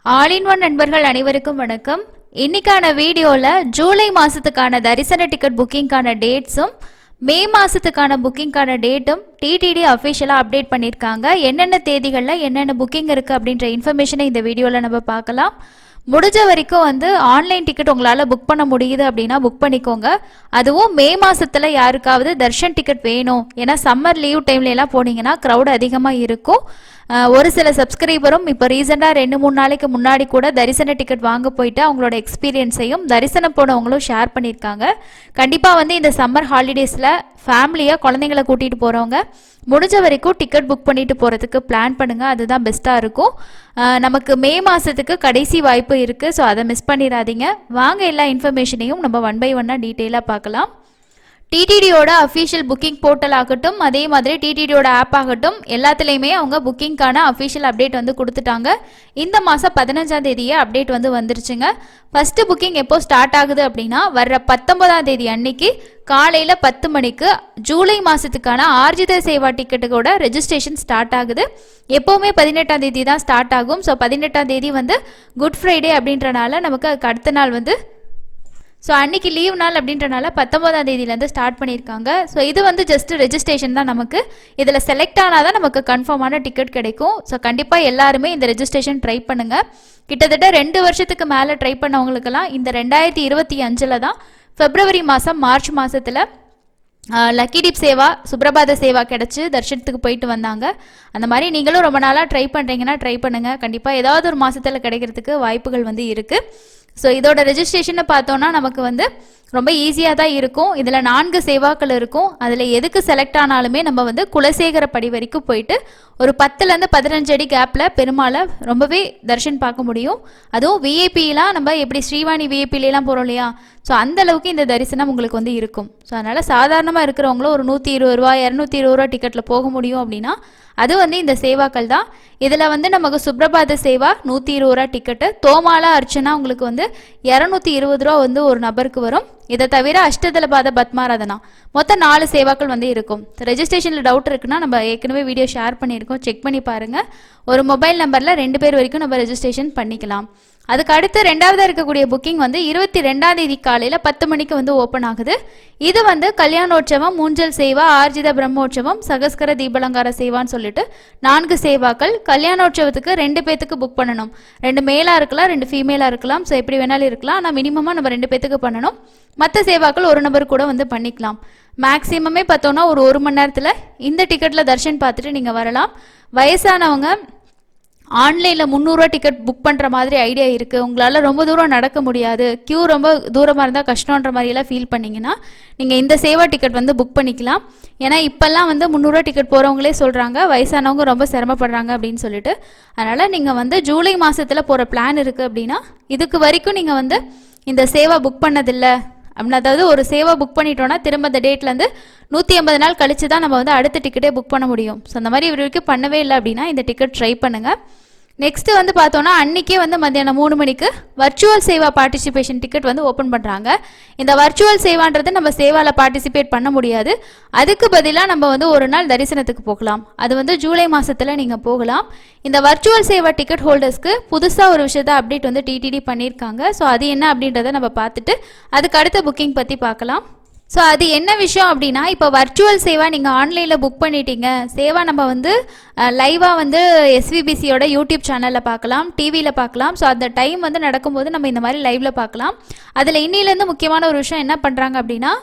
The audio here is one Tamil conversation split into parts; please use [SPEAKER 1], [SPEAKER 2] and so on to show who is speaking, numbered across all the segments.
[SPEAKER 1] ஆல் இன் ஒன் நண்பர்கள் அனைவருக்கும் வணக்கம். இன்னைக்கான வீடியோல ஜூலை மாசத்துக்கான தரிசன டிக்கெட் புக்கிங்கான டேட்ஸும் மே மாசத்துக்கான புக்கிங்கான டேட்டும் டிடிடி அஃபிஷியலா அப்டேட் பண்ணியிருக்காங்க. என்னென்ன தேதிகளில் என்னென்ன புக்கிங் இருக்கு அப்படின்ற இன்ஃபர்மேஷனை இந்த வீடியோவில் நம்ம பார்க்கலாம். முடிஞ்ச வரைக்கும் ஆன்லைன் டிக்கெட் உங்களால் புக் பண்ண முடியுது அப்படின்னா புக் பண்ணிக்கோங்க. அதுவும் மே மாசத்துல யாருக்காவது தர்ஷன் டிக்கெட் வேணும், ஏன்னா சம்மர் லீவ் டைம்ல எல்லாம் போனீங்கன்னா க்ரௌட் அதிகமாக இருக்கும். ஒரு சில சப்ஸ்கிரைபரும் இப்போ ரீசெண்டாக 2-3 நாளைக்கு முன்னாடி கூட தரிசன டிக்கெட் வாங்க போயிட்டு அவங்களோட எக்ஸ்பீரியன்ஸையும் தரிசனம் போனவங்களும் ஷேர் பண்ணியிருக்காங்க. கண்டிப்பாக இந்த சம்மர் ஹாலிடேஸில் ஃபேமிலியாக குழந்தைங்களை கூட்டிகிட்டு போகிறவங்க முடிஞ்ச வரைக்கும் டிக்கெட் புக் பண்ணிட்டு போகிறதுக்கு பிளான் பண்ணுங்கள். அதுதான் பெஸ்ட்டாக இருக்கும். நமக்கு மே மாதத்துக்கு கடைசி வாய்ப்பு இருக்குது. ஸோ அதை மிஸ் பண்ணிடாதீங்க. வாங்க எல்லா இன்ஃபர்மேஷனையும் நம்ம 1 by 1 டீட்டெயிலாக பார்க்கலாம். டிடிடியோட அஃபிஷியல் புக்கிங் போர்ட்டல் ஆகட்டும், அதே மாதிரி டிடிடியோட ஆப் ஆகட்டும், எல்லாத்துலேயுமே அவங்க புக்கிங்கான அஃபிஷியல் அப்டேட் கொடுத்துட்டாங்க. இந்த மாதம் 15ஆம் தேதியே அப்டேட் வந்துருச்சுங்க. ஃபஸ்ட்டு புக்கிங் எப்போ ஸ்டார்ட் ஆகுது அப்படின்னா வர்ற 19ஆம் தேதி அன்னைக்கு காலையில் 10 மணிக்கு ஜூலை மாதத்துக்கான ஆர்ஜித சேவா டிக்கெட்டுக்கோட ரெஜிஸ்ட்ரேஷன் ஸ்டார்ட் ஆகுது. எப்போவுமே 18ஆம் தேதி தான் ஸ்டார்ட் ஆகும். ஸோ 18ஆம் தேதி குட் ஃப்ரைடே அப்படின்றனால நமக்கு அதுக்கு அடுத்த நாள் ஸோ அன்றைக்கி லீவ் நாள் அப்படின்றனால 19ஆம் தேதியிலேருந்து ஸ்டார்ட் பண்ணியிருக்காங்க. ஸோ இது ஜஸ்ட் ரெஜிஸ்ட்ரேஷன் தான். நமக்கு இதில் செலக்ட் ஆனால் தான் நமக்கு கன்ஃபார்மான டிக்கெட் கிடைக்கும். ஸோ கண்டிப்பாக எல்லாருமே இந்த ரெஜிஸ்ட்ரேஷன் ட்ரை பண்ணுங்கள். கிட்டத்தட்ட 2 வருஷத்துக்கு மேலே ட்ரை பண்ணவங்களுக்கெல்லாம் இந்த 2025 தான் பிப்ரவரி மாதம் மார்ச் மாதத்தில் லக்கி டிப் சேவா சுப்ரபாத சேவா கிடச்சி தர்ஷனத்துக்கு போயிட்டு வந்தாங்க. அந்த மாதிரி நீங்களும் ரொம்ப நாளாக ட்ரை பண்ணுறீங்கன்னா ட்ரை பண்ணுங்கள். கண்டிப்பாக ஏதாவது ஒரு மாதத்தில் கிடைக்கிறதுக்கு வாய்ப்புகள் இருக்குது. ஸோ இதோட ரெஜிஸ்ட்ரேஷனை பார்த்தோன்னா நமக்கு ரொம்ப ஈஸியாக தான் இருக்கும். இதில் 4 சேவாக்கள் இருக்கும். அதில் எதுக்கு செலக்ட் ஆனாலுமே நம்ம குலசேகர படி வரைக்கும் போயிட்டு ஒரு 10லேருந்து 15 அடி கேப்பில் பெருமாளை ரொம்பவே தர்ஷன் பார்க்க முடியும். அதுவும் விஐபிலாம் நம்ம எப்படி ஸ்ரீவாணி விஐபிலாம் போகிறோம் இல்லையா, ஸோ அந்தளவுக்கு இந்த தரிசனம் உங்களுக்கு இருக்கும். ஸோ அதனால் சாதாரணமாக இருக்கிறவங்களும் ஒரு 120 ரூபா 220 ரூபா டிக்கெட்டில் போக முடியும் அப்படின்னா அது இந்த சேவாக்கள் தான். இதில் நமக்கு சுப்ரபாத சேவா 120 ரூபா டிக்கெட்டு, தோமாலா அர்ச்சனா உங்களுக்கு 220 ரூபா ஒரு நபருக்கு வரும். இதை தவிர அஷ்டதலபாத பத்மாராதனா மொத்தம் 4 சேவாக்கள் இருக்கும். ரெஜிஸ்ட்ரேஷனில் டவுட் இருக்குன்னா நம்ம ஏற்கனவே வீடியோ ஷேர் பண்ணியிருக்கோம், செக் பண்ணி பாருங்கள். ஒரு மொபைல் நம்பரில் 2 பேர் வரைக்கும் நம்ம ரெஜிஸ்ட்ரேஷன் பண்ணிக்கலாம். அதுக்கு அடுத்து 2ஆவதாக இருக்கக்கூடிய புக்கிங் 22ஆம் தேதி காலையில் 10 மணிக்கு ஓப்பன் ஆகுது. இது கல்யாணோற்சவம், மூஞ்சல் சேவா, ஆர்ஜித பிரம்மோற்சவம், சகஸ்கர தீபலங்கார சேவான்னு சொல்லிட்டு 4 சேவாக்கள். கல்யாணோற்சவத்துக்கு 2 பேத்துக்கு புக் பண்ணணும். 2 மேலாக இருக்கலாம், 2 ஃபீமேலாக இருக்கலாம். ஸோ எப்படி வேணாலும் இருக்கலாம். ஆனால் மினிமமாக நம்ம 2 பேத்துக்கு பண்ணணும். மற்ற சேவாக்கள் ஒரு நபர் கூட பண்ணிக்கலாம். மேக்ஸிமமே பார்த்தோன்னா ஒரு 1 மணி நேரத்தில் இந்த டிக்கெட்டில் தர்ஷன் பார்த்துட்டு நீங்கள் வரலாம். வயசானவங்க ஆன்லைனில் 300 ரூபா டிக்கெட் புக் பண்ணுற மாதிரி ஐடியா இருக்குது, உங்களால் ரொம்ப தூரம் நடக்க முடியாது, க்யூ ரொம்ப தூரமாக இருந்தால் கஷ்டன்ற மாதிரியெல்லாம் ஃபீல் பண்ணிங்கன்னா நீங்கள் இந்த சேவா டிக்கெட் புக் பண்ணிக்கலாம். ஏன்னா இப்போல்லாம் 300 ரூபா டிக்கெட் போகிறவங்களே சொல்கிறாங்க வயசானவங்க ரொம்ப சிரமப்படுறாங்க அப்படின்னு சொல்லிட்டு. அதனால் நீங்கள் ஜூலை மாதத்தில் போகிற பிளான் இருக்குது அப்படின்னா இதுக்கு வரைக்கும் நீங்கள் இந்த சேவா புக் பண்ணதில்லை அப்படின்னா, அதாவது ஒரு சேவா புக் பண்ணிட்டோன்னா திரும்ப அந்த டேட்லேருந்து 180 நாள் கழிச்சு தான் நம்ம அடுத்த டிக்கெட்டே புக் பண்ண முடியும். ஸோ அந்த மாதிரி வரைக்கும் பண்ணவே இல்லை அப்படின்னா இந்த டிக்கெட் ட்ரை பண்ணுங்கள். நெக்ஸ்ட்டு பார்த்தோன்னா அன்றைக்கே மத்தியானம் 3 மணிக்கு virtual Seva participation ticket open பண்ணுறாங்க. இந்த வர்ச்சுவல் சேவான்றது நம்ம சேவாவில் பார்ட்டிசிபேட் பண்ண முடியாது. அதுக்கு பதிலாக நம்ம ஒரு நாள் தரிசனத்துக்கு போகலாம். அது ஜூலை மாதத்தில் நீங்கள் போகலாம். இந்த வர்ச்சுவல் சேவா டிக்கெட் ஹோல்டர்ஸ்க்கு புதுசாக ஒரு விஷயத்தை அப்டேட் டிடிடி பண்ணியிருக்காங்க. ஸோ அது என்ன அப்படின்றத நம்ம பார்த்துட்டு அதுக்கு அடுத்த புக்கிங் பற்றி பார்க்கலாம். ஸோ அது என்ன விஷயம் அப்படின்னா, இப்போ வர்ச்சுவல் சேவா நீங்கள் ஆன்லைனில் புக் பண்ணிட்டீங்க, சேவா நம்ம லைவாக எஸ்விபிசியோட யூடியூப் சேனலில் பார்க்கலாம், டிவியில் பார்க்கலாம். ஸோ அந்த டைம் நடக்கும்போது நம்ம இந்த மாதிரி லைவில் பார்க்கலாம். அதில் இன்னிலேருந்து முக்கியமான ஒரு விஷயம் என்ன பண்ணுறாங்க அப்படின்னா,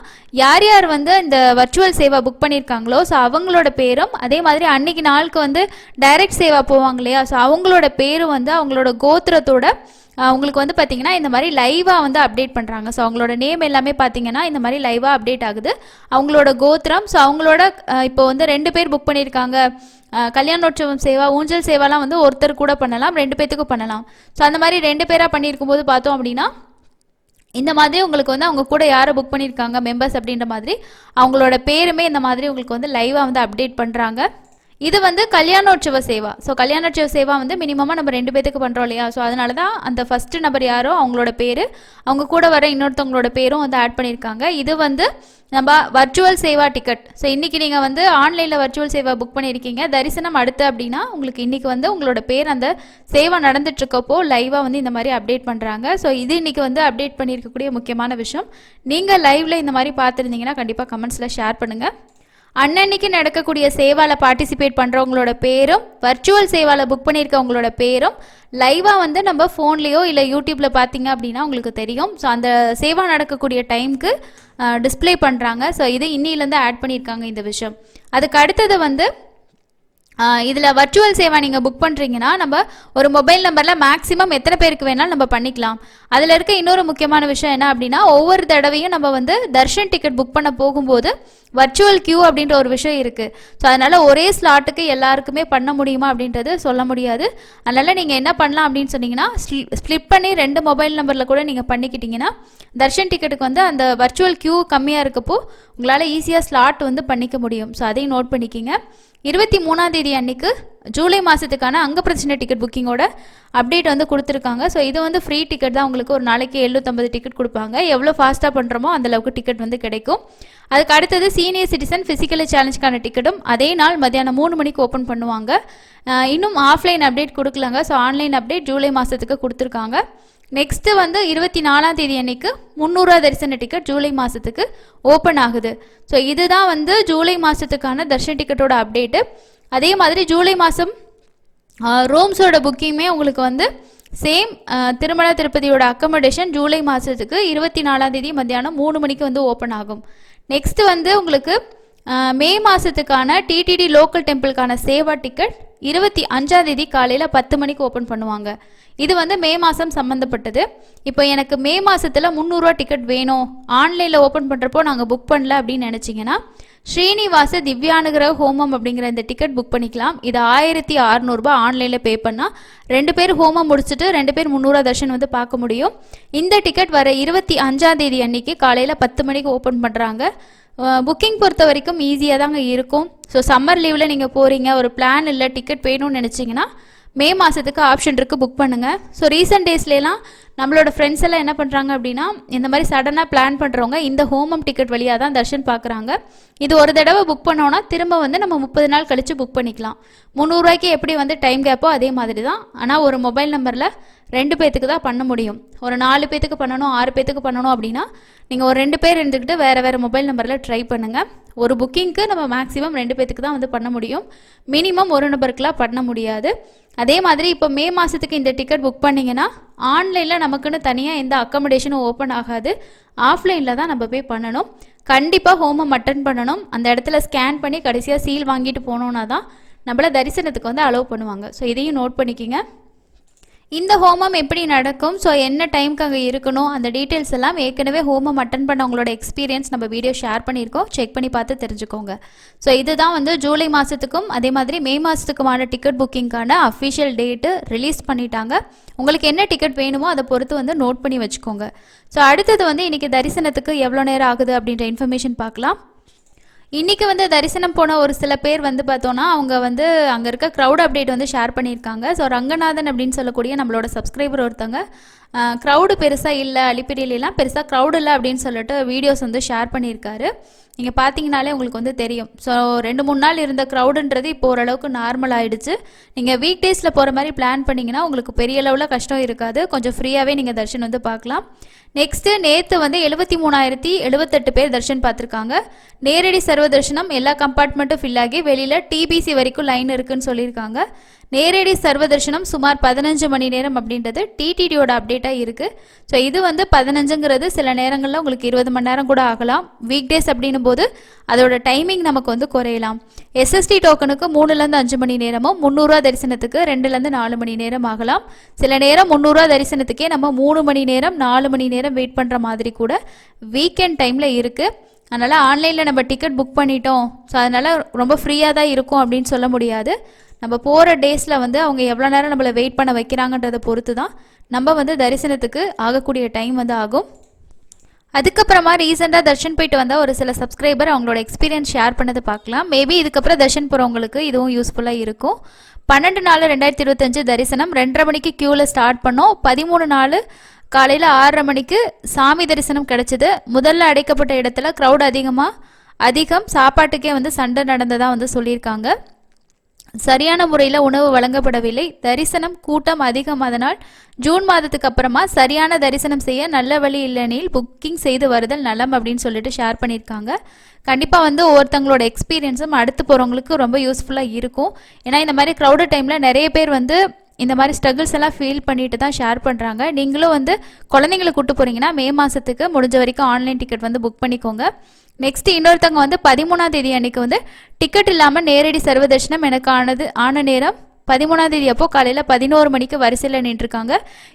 [SPEAKER 1] யார் யார் இந்த வர்ச்சுவல் சேவா புக் பண்ணியிருக்காங்களோ ஸோ அவங்களோட பேரும், அதே மாதிரி அன்றைக்கி நாளுக்கு டைரக்ட் சேவா போவாங்க இல்லையா, ஸோ அவங்களோட பேரும் அவங்களோட கோத்திரத்தோட உங்களுக்கு பார்த்தீங்கன்னா இந்த மாதிரி லைவாக அப்டேட் பண்ணுறாங்க. ஸோ அவங்களோட நேம் எல்லாமே பார்த்தீங்கன்னா இந்த மாதிரி லைவாக அப்டேட் ஆகுது. அவங்களோட கோத்திரம், ஸோ அவங்களோட இப்போ 2 பேர் புக் பண்ணியிருக்காங்க, கல்யாணோற்சவம் சேவா, ஊஞ்சல் சேவாலாம் ஒருத்தர் கூட பண்ணலாம், 2 பேத்துக்கும் பண்ணலாம். ஸோ அந்த மாதிரி 2 பேராக பண்ணியிருக்கும் போது பார்த்தோம் அப்படின்னா இந்த மாதிரி உங்களுக்கு அவங்க கூட யாரை புக் பண்ணியிருக்காங்க மெம்பர்ஸ் அப்படின்ற மாதிரி அவங்களோட பேருமே இந்த மாதிரி உங்களுக்கு லைவாக அப்டேட் பண்ணுறாங்க. இது வந்து கல்யாணோற்சவ சேவா. ஸோ கல்யாணோற்சவ சேவா வந்து மினிமமாக நம்ம 2 பேத்துக்கு பண்ணுறோம் இல்லையா? ஸோ அதனால தான் அந்த ஃபஸ்ட்டு நபர் யாரோ அவங்களோட பேர், அவங்க கூட வர இன்னொருத்தவங்களோட பேரும் வந்து ஆட் பண்ணியிருக்காங்க. இது வந்து நம்ம வர்ச்சுவல் சேவா டிக்கெட். ஸோ இன்றைக்கி நீங்கள் வந்து ஆன்லைனில் வர்ச்சுவல் சேவா புக் பண்ணியிருக்கீங்க, தரிசனம் அடுத்து அப்படின்னா உங்களுக்கு இன்றைக்கி வந்து உங்களோட பேர் அந்த சேவா நடந்துட்டுருக்கப்போ லைவாக வந்து இந்த மாதிரி அப்டேட் பண்ணுறாங்க. ஸோ இது இன்றைக்கி வந்து அப்டேட் பண்ணியிருக்கக்கூடிய முக்கியமான விஷயம். நீங்கள் லைவில் இந்த மாதிரி பார்த்துருந்தீங்கன்னா கண்டிப்பாக கமெண்ட்ஸில் ஷேர் பண்ணுங்கள். அன்னன்னைக்கு நடக்கக்கூடிய சேவாவில் பார்ட்டிசிபேட் பண்ணுறவங்களோட பேரும், வர்ச்சுவல் சேவாவில் புக் பண்ணியிருக்கவங்களோட பேரும் லைவாக வந்து நம்ம ஃபோன்லேயோ இல்லை யூடியூப்பில் பார்த்தீங்க அப்படின்னா உங்களுக்கு தெரியும். ஸோ அந்த சேவா நடக்கக்கூடிய டைமுக்கு டிஸ்பிளே பண்ணுறாங்க. ஸோ இது இன்னிலேருந்து ஆட் பண்ணியிருக்காங்க இந்த விஷயம். அதுக்கு அடுத்தது வந்து இதில் வர்ச்சுவல் சேவா நீங்கள் புக் பண்ணுறீங்கன்னா நம்ம ஒரு மொபைல் நம்பரில் மேக்ஸிமம் எத்தனை பேருக்கு வேணாலும் நம்ம பண்ணிக்கலாம். அதில் இருக்க இன்னொரு முக்கியமான விஷயம் என்ன அப்படின்னா, ஒவ்வொரு தடவையும் நம்ம வந்து தர்ஷன் டிக்கெட் புக் பண்ண போகும்போது வர்ச்சுவல் கியூ அப்படின்ற ஒரு விஷயம் இருக்குது. ஸோ அதனால் ஒரே ஸ்லாட்டுக்கு எல்லாருக்குமே பண்ண முடியுமா அப்படின்றது சொல்ல முடியாது. அதனால் நீங்கள் என்ன பண்ணலாம் அப்படின்னு சொன்னீங்கன்னா, ஸ்ப்ளிட் பண்ணி 2 மொபைல் நம்பரில் கூட நீங்கள் பண்ணிக்கிட்டிங்கன்னா தர்ஷன் டிக்கெட்டுக்கு வந்து அந்த வர்ச்சுவல் கியூ கம்மியாக இருக்கப்போ உங்களால் ஈஸியாக ஸ்லாட் வந்து பண்ணிக்க முடியும். ஸோ அதையும் நோட் பண்ணிக்கிங்க. 23ஆம் தேதி அன்னைக்கு ஜூலை மாதத்துக்கான அங்க பிரச்சனை டிக்கெட் புக்கிங்கோட அப்டேட் வந்து கொடுத்துருக்காங்க. ஸோ இது வந்து ஃப்ரீ டிக்கெட் தான். உங்களுக்கு ஒரு நாளைக்கு 750 டிக்கெட் கொடுப்பாங்க. எவ்வளோ ஃபாஸ்ட்டாக பண்ணுறோமோ அந்தளவுக்கு டிக்கெட் வந்து கிடைக்கும். அதுக்கு அடுத்தது சீனியர் சிட்டிசன் ஃபிசிக்கலி சேலஞ்சுக்கான டிக்கெட்டும் அதே நாள் மத்தியானம் 3 மணிக்கு ஓப்பன் பண்ணுவாங்க. இன்னும் ஆஃப்லைன் அப்டேட் கொடுக்கலாங்க. ஸோ ஆன்லைன் அப்டேட் ஜூலை மாதத்துக்கு கொடுத்துருக்காங்க. நெக்ஸ்ட்டு வந்து 24ஆம் தேதி அன்னைக்கு 300 தரிசன டிக்கெட் ஜூலை மாதத்துக்கு ஓப்பன் ஆகுது. ஸோ இதுதான் வந்து ஜூலை மாதத்துக்கான தர்ஷன் டிக்கெட்டோட அப்டேட்டு. அதே மாதிரி ஜூலை மாதம் ரூம்ஸோட புக்கிங்குமே உங்களுக்கு வந்து சேம் திருமல திருப்பதியோட அக்கமடேஷன் ஜூலை மாதத்துக்கு 24ஆம் தேதி மத்தியானம் 3 மணிக்கு வந்து ஓப்பன் ஆகும். நெக்ஸ்ட் வந்து உங்களுக்கு மே மாதத்துக்கான டிடிடி லோக்கல் டெம்பிளுக்கான சேவா டிக்கெட் 25ஆம் தேதி காலையில் 10 மணிக்கு ஓப்பன் பண்ணுவாங்க. இது வந்து மே மாதம் சம்மந்தப்பட்டது. இப்போ எனக்கு மே மாதத்தில் 300 டிக்கெட் வேணும், ஆன்லைனில் ஓப்பன் பண்ணுறப்போ நாங்கள் புக் பண்ணல அப்படின்னு நினச்சிங்கன்னா ஸ்ரீனிவாச திவ்யானுகிரக ஹோமம் அப்படிங்கிற இந்த டிக்கெட் புக் பண்ணிக்கலாம். இது 1600 ஆன்லைனில் பே பண்ணால் 2 பேர் ஹோமம் முடிச்சுட்டு 2 பேர் 300 தர்ஷன் வந்து பார்க்க முடியும். இந்த டிக்கெட் வர 25ஆம் தேதி அன்னைக்கு காலையில் 10 மணிக்கு ஓப்பன் பண்ணுறாங்க. புக்கிங் பொறுத்த வரைக்கும் ஈஸியாக தாங்க இருக்கும். ஸோ சம்மர் லீவில் நீங்கள் போகிறீங்க, ஒரு பிளான் இல்லை, டிக்கெட் வேணும்னு நினச்சிங்கன்னா மே மாதத்துக்கு ஆப்ஷன் இருக்குது, புக் பண்ணுங்கள். ஸோ ரீசெண்ட் டேஸ்லாம் நம்மளோட ஃப்ரெண்ட்ஸ் எல்லாம் என்ன பண்ணுறாங்க அப்படின்னா, இந்த மாதிரி சடனாக பிளான் பண்ணுறவங்க இந்த ஹோமம் டிக்கெட் வழியாக தான் தர்ஷன் பார்க்குறாங்க. இது ஒரு தடவை புக் பண்ணோன்னா திரும்ப வந்து நம்ம 30 நாள் கழித்து புக் பண்ணிக்கலாம். 300 ரூபாய்க்கு எப்படி வந்து டைம் கேப்போ அதே மாதிரி தான். ஆனால் ஒரு மொபைல் நம்பரில் 2 பேத்துக்கு தான் பண்ண முடியும். ஒரு 4 பேத்துக்கு பண்ணணும், 6 பேத்துக்கு பண்ணணும் அப்படின்னா நீங்கள் ஒரு 2 பேர் இருந்துக்கிட்டு வேறு மொபைல் நம்பரில் ட்ரை பண்ணுங்கள். ஒரு புக்கிங்க்கு நம்ம மேக்ஸிமம் 2 பேத்துக்கு தான் வந்து பண்ண முடியும். மினிமம் ஒரு நபருக்குலாம் பண்ண முடியாது. அதே மாதிரி இப்போ மே மாதத்துக்கு இந்த டிக்கெட் புக் பண்ணிங்கன்னா ஆன்லைனில் நமக்குன்னு தனியாக எந்த அக்கமடேஷனும் ஓப்பன் ஆகாது. ஆஃப்லைனில் தான் நம்ம போய் பண்ணணும். கண்டிப்பாக ஹோமம் அட்டன் பண்ணணும். அந்த இடத்துல ஸ்கேன் பண்ணி கடைசியாக சீல் வாங்கிட்டு போனோன்னா தான் நம்மளை தரிசனத்துக்கு வந்து அலோவ் பண்ணுவாங்க. ஸோ இதையும் நோட் பண்ணிக்கிங்க. இந்த ஹோமம் எப்படி நடக்கும், ஸோ என்ன டைமுக்கு அங்கே இருக்கணும், அந்த டீட்டெயில்ஸ் எல்லாம் ஏற்கனவே ஹோமம் அட்டன் பண்ண உங்களோட எக்ஸ்பீரியன்ஸ் நம்ம வீடியோ ஷேர் பண்ணியிருக்கோம். செக் பண்ணி பார்த்து தெரிஞ்சுக்கோங்க. ஸோ இதுதான் வந்து ஜூலை மாதத்துக்கும் அதே மாதிரி மே மாதத்துக்குமான டிக்கெட் புக்கிங்கான அஃபிஷியல் டேட்டு ரிலீஸ் பண்ணிட்டாங்க. உங்களுக்கு என்ன டிக்கெட் வேணுமோ அதை பொறுத்து வந்து நோட் பண்ணி வச்சுக்கோங்க. ஸோ அடுத்தது வந்து இன்றைக்கி தரிசனத்துக்கு எவ்வளோ நேரம் ஆகுது அப்படின்ற இன்ஃபர்மேஷன் பார்க்கலாம். இன்றைக்கி வந்து தரிசனம் போன ஒரு சில பேர் வந்து பார்த்தோன்னா அவங்க வந்து அங்கே இருக்க க்ரௌட் அப்டேட் வந்து ஷேர் பண்ணியிருக்காங்க. ஸோ ரங்கநாதன் அப்படின்னு சொல்லக்கூடிய நம்மளோட சப்ஸ்கிரைபர் ஒருத்தவங்க க்ரௌடு பெருசாக இல்லை, அலிப்பிரியிலாம் பெருசாக க்ரௌடு இல்லை அப்படின்னு சொல்லிட்டு வீடியோஸ் வந்து ஷேர் பண்ணியிருக்காரு. நீங்கள் பார்த்தீங்கனாலே உங்களுக்கு வந்து தெரியும். ஸோ 2-3 நாள் இருந்த க்ரௌடுன்றது இப்போ ஓரளவுக்கு நார்மல் ஆகிடுச்சு. நீங்கள் வீக் டேஸில் போகிற மாதிரி பிளான் பண்ணிங்கன்னா உங்களுக்கு பெரிய அளவில் கஷ்டம் இருக்காது. கொஞ்சம் ஃப்ரீயாகவே நீங்கள் தர்ஷன் வந்து பார்க்கலாம். நெக்ஸ்ட்டு நேற்று வந்து 73,078 பேர் தர்ஷன் பார்த்துருக்காங்க. நேரடி சர்வ தர்ஷனம் எல்லா கம்பார்ட்மெண்ட்டும் ஃபில் ஆகி வெளியில் டிபிசி வரைக்கும் லைன் இருக்குன்னு சொல்லியிருக்காங்க. நேரடி சர்வ தர்ஷனம் சுமார் 15 மணி நேரம் அப்படின்றது டிடிடியோட அப்டேட்டாக இருக்குது. ஸோ இது வந்து 15ங்கிறது சில நேரங்களில் உங்களுக்கு 20 மணி நேரம் கூட ஆகலாம். வீக் டேஸ் அப்படின்னும் போது அதோட டைமிங் நமக்கு வந்து குறையலாம். எஸ்எஸ்டி டோக்கனுக்கு 3லேருந்து 5 மணி நேரமும், 300 தரிசனத்துக்கு 2லேருந்து 4 மணி நேரம் ஆகலாம். சில நேரம் 300 தரிசனத்துக்கே நம்ம 3 மணி நேரம் 4 மணி நேரம் வெயிட் பண்ணுற மாதிரி கூட வீக்கெண்ட் டைமில் இருக்குது. அதனால் ஆன்லைனில் நம்ம டிக்கெட் புக் பண்ணிட்டோம், ஸோ அதனால் ரொம்ப ஃப்ரீயாக தான் இருக்கும் அப்படின்னு சொல்ல முடியாது. நம்ம போகிற டேஸில் வந்து அவங்க எவ்வளோ நேரம் நம்மளை வெயிட் பண்ண வைக்கிறாங்கன்றதை பொறுத்து தான் நம்ம வந்து தரிசனத்துக்கு ஆகக்கூடிய டைம் வந்து ஆகும். அதுக்கப்புறமா ரீசெண்டாக தர்ஷன் போயிட்டு வந்தால் ஒரு சில சப்ஸ்கிரைபர் அவங்களோட எக்ஸ்பீரியன்ஸ் ஷேர் பண்ணது பார்க்கலாம். மேபி இதுக்கப்புறம் தர்ஷன் போகிறவங்களுக்கு இதுவும் யூஸ்ஃபுல்லாக இருக்கும். 12/4/2025 தரிசனம் 2:30 மணிக்கு க்யூவில் ஸ்டார்ட் பண்ணோம். 13 காலையில் 6:30 மணிக்கு சாமி தரிசனம் கிடச்சிது. முதல்ல அடைக்கப்பட்ட இடத்துல க்ரௌட் அதிகம், சாப்பாட்டுக்கே சண்டை நடந்ததாக சொல்லியிருக்காங்க. சரியான முறையில் உணவு வழங்கப்படவில்லை. தரிசனம் கூட்டம் அதிகம். அதனால் ஜூன் மாதத்துக்கு அப்புறமா சரியான தரிசனம் செய்ய நல்ல வழி இல்லைனில் புக்கிங் செய்து வருதல் நலம் அப்படின்னு சொல்லிட்டு ஷேர் பண்ணியிருக்காங்க. கண்டிப்பாக ஒவ்வொருத்தங்களோட எக்ஸ்பீரியன்ஸும் அடுத்து போகிறவங்களுக்கு ரொம்ப யூஸ்ஃபுல்லாக இருக்கும். ஏன்னா இந்த மாதிரி க்ரௌடட் டைமில் நிறைய பேர் இந்த மாதிரி ஸ்ட்ரகிள்ஸ் எல்லாம் ஃபீல் பண்ணிட்டு தான் ஷேர் பண்ணுறாங்க. நீங்களும் குழந்தைங்களை கூட்டு போகிறீங்கன்னா மே மாதத்துக்கு முடிஞ்ச வரைக்கும் ஆன்லைன் டிக்கெட் புக் பண்ணிக்கோங்க. நெக்ஸ்ட் இன்னொருத்தவங்க 13ஆம் தேதி அன்னைக்கு டிக்கெட் இல்லாமல் நேரடி சர்வ தரிசனம் எனக்கு ஆன நேரம் 13ஆம் தேதி அப்போ காலையில் 11 மணிக்கு வரிசையில் நின்றுருக்காங்க.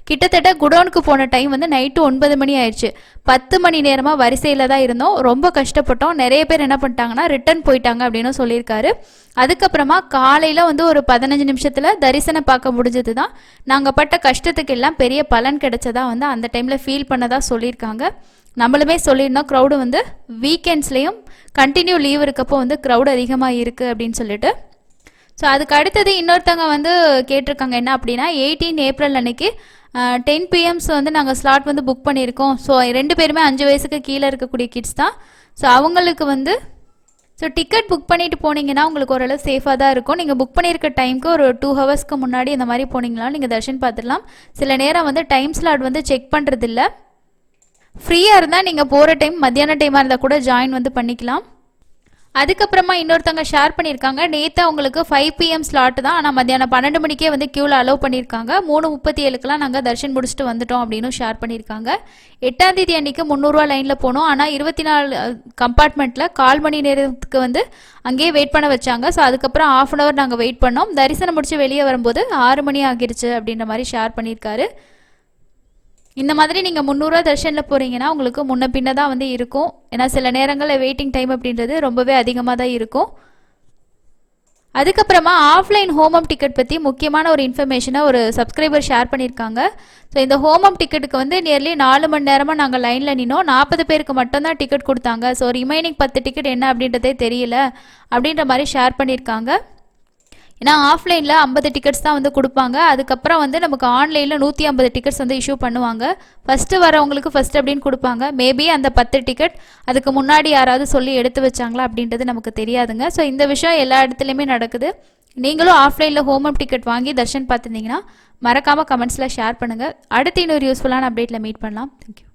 [SPEAKER 1] கிட்டத்தட்ட குடோனுக்கு போன டைம் நைட்டு 9 மணி ஆயிடுச்சு. 10 மணி நேரமாக வரிசையில் தான் இருந்தோம். ரொம்ப கஷ்டப்பட்டோம். நிறைய பேர் என்ன பண்ணிட்டாங்கன்னா ரிட்டர்ன் போயிட்டாங்க அப்படின்னு சொல்லியிருக்காரு. அதுக்கப்புறமா காலையில் ஒரு 15 நிமிஷத்தில் தரிசனம் பார்க்க முடிஞ்சது தான். நாங்கள் பட்ட கஷ்டத்துக்கு எல்லாம் பெரிய பலன் கிடைச்சதா அந்த டைமில் ஃபீல் பண்ணதா சொல்லியிருக்காங்க. நம்மளுமே சொல்லியிருந்தோம் க்ரௌடு வீக்கெண்ட்ஸ்லேயும் கண்டினியூ லீவ் இருக்கப்போ க்ரௌடு அதிகமாக இருக்குது அப்படின்னு சொல்லிட்டு. ஸோ அதுக்கு அடுத்தது இன்னொருத்தவங்க கேட்டிருக்காங்க என்ன அப்படின்னா 18 ஏப்ரல் அன்னைக்கு 10 PMs நாங்கள் ஸ்லாட் புக் பண்ணியிருக்கோம். ஸோ 2 பேருமே 5 வயசுக்கு கீழே இருக்கக்கூடிய கிட்ஸ் தான். ஸோ அவங்களுக்கு ஸோ டிக்கெட் புக் பண்ணிட்டு போனீங்கன்னா உங்களுக்கு ஓரளவு சேஃபாக தான் இருக்கும். நீங்கள் புக் பண்ணியிருக்க டைமுக்கு ஒரு 2 ஹவர்ஸ்க்கு முன்னாடி இந்த மாதிரி போனீங்களாலும் நீங்கள் தர்ஷன் பார்த்துடலாம். சில நேரம் டைம் ஸ்லாட் செக் பண்ணுறதில்ல. ஃப்ரீயாக இருந்தால் நீங்கள் போகிற டைம் மத்தியான டைமாக இருந்தால் கூட ஜாயின் பண்ணிக்கலாம். அதுக்கப்புறமா இன்னொருத்தவங்க ஷேர் பண்ணியிருக்காங்க நேற்று அவங்களுக்கு 5 PM ஸ்லாட் தான். ஆனால் மத்தியானம் 12 மணிக்கே க்யூவில் அலோவ் பண்ணியிருக்காங்க. 3:37க்குலாம் நாங்கள் தர்ஷன் முடிச்சுட்டு வந்துட்டோம் அப்படின்னு ஷேர் பண்ணியிருக்காங்க. 8ஆம் தேதி அன்றைக்கி 300 ரூபா லைனில் போனோம். ஆனால் 24 கம்பார்ட்மெண்ட்டில் 1/4 மணி நேரத்துக்கு அங்கேயே வெயிட் பண்ண வச்சாங்க. ஸோ அதுக்கப்புறம் 1/2 hour நாங்கள் வெயிட் பண்ணோம். தரிசனம் முடிச்சு வெளியே வரும்போது 6 மணி ஆகிருச்சு அப்படின்ற மாதிரி ஷேர் பண்ணியிருக்காரு. இந்த மாதிரி நீங்கள் 300 ரூபா தர்ஷனில் போகிறீங்கன்னா உங்களுக்கு முன்ன பின்ன தான் இருக்கும். ஏன்னா சில நேரங்களில் வெயிட்டிங் டைம் அப்படின்றது ரொம்பவே அதிகமாக தான் இருக்கும். அதுக்கப்புறமா ஆஃப்லைன் ஹோமம் டிக்கெட் பற்றி முக்கியமான ஒரு இன்ஃபர்மேஷனை ஒரு சப்ஸ்கிரைபர் ஷேர் பண்ணியிருக்காங்க. ஸோ இந்த ஹோமம் டிக்கெட்டுக்கு நியர்லி 4 மணி நேரமாக நாங்கள் லைனில் நின்னோம். 40 பேருக்கு மட்டும்தான் டிக்கெட் கொடுத்தாங்க. ஸோ ரிமைனிங் 10 டிக்கெட் என்ன அப்படின்றதே தெரியல அப்படின்ற மாதிரி ஷேர் பண்ணியிருக்காங்க. ஏன்னா ஆஃப்லைனில் 50 டிக்கெட்ஸ் தான் கொடுப்பாங்க. அதுக்கப்புறம் நமக்கு ஆன்லைனில் 150 டிக்கெட்ஸ் இஷ்யூ பண்ணுவாங்க. ஃபஸ்ட்டு வரவங்களுக்கு ஃபஸ்ட் அப்படின்னு கொடுப்பாங்க. மேபி அந்த 10 டிக்கெட் அதுக்கு முன்னாடி யாராவது சொல்லி எடுத்து வச்சாங்களா அப்படின்றது நமக்கு தெரியாதுங்க. ஸோ இந்த விஷயம் எல்லா இடத்துலையுமே நடக்குது. நீங்களும் ஆஃப்லைனில் ஹோமம் டிக்கெட் வாங்கி தர்ஷன் பார்த்துருந்தீங்கன்னா மறக்காமல் கமெண்ட்ஸில் ஷேர் பண்ணுங்கள். அடுத்து இன்னொரு யூஸ்ஃபுல்லான அப்டேட்டில் மீட் பண்ணலாம். தேங்க்யூ.